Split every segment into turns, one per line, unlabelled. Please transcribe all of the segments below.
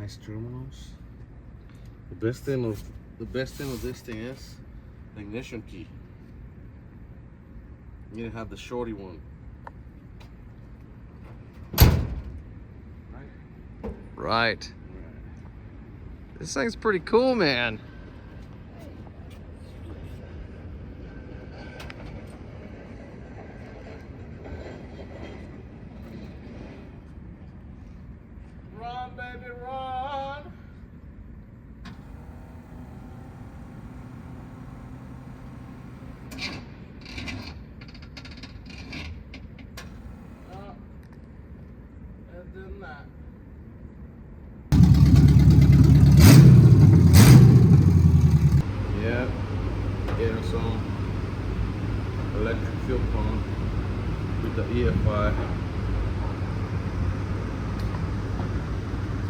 Nice terminals. The best thing of this thing is the ignition key. You need to have the shorty one.
Right. This thing's pretty cool, man.
Run, baby, run. And then that. Yeah, getting some electric fuel pump with the EFI.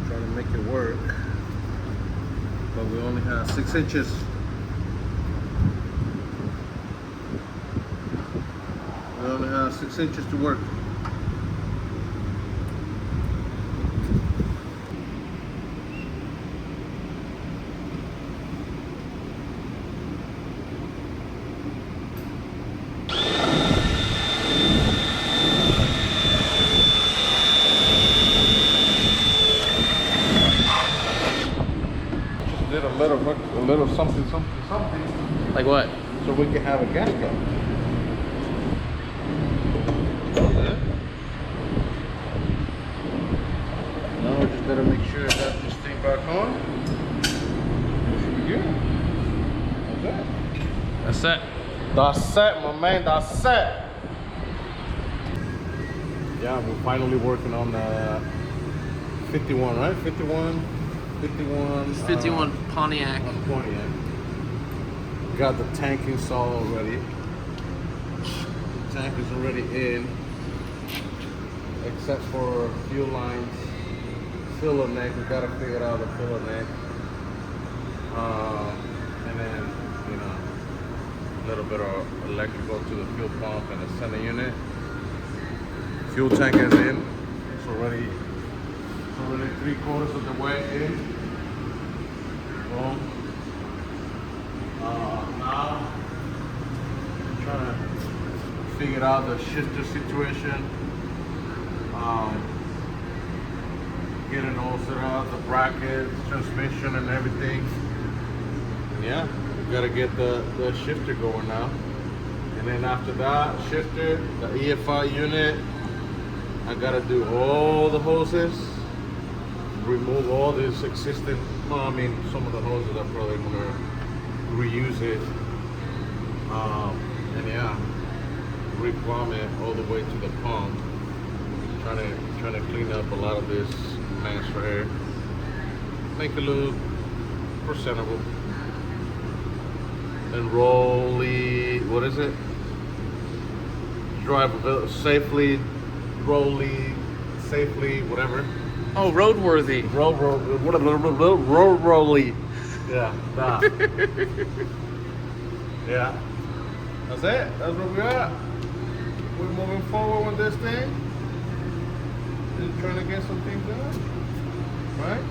Trying to make it work, but we only have 6 inches. We only have 6 inches to work. Did a little something.
Like what?
So we can have a gas gun. Now we just gotta make sure that this thing back on. Yeah. That's it. That's it, my man. That's it. Yeah, we're finally working on the 51, right? 51
Pontiac.
On Pontiac. Got the tank installed already. The tank is already in, except for fuel lines, filler neck. We gotta figure out the filler neck, and then a little bit of electrical to the fuel pump and the center unit. Fuel tank is in. It's already 3/4 of the way in. Boom. Now I'm trying to figure out the shifter situation. Getting all set up, the brackets, transmission and everything. And yeah, we gotta get the shifter going now. And then after that, shifter, the EFI unit, I gotta do all the hoses, remove all this existing, some of the hoses I'm probably gonna reuse it, and yeah, replumb it all the way to the pump. Trying to clean up a lot of this mess right here, make it look presentable, and what is it? Drive safely, safely, whatever.
Oh, roadworthy.
Roadworthy. Yeah, that. Yeah. That's it. That's where we're at. We're moving forward with this thing. Just trying to get some things done. Right?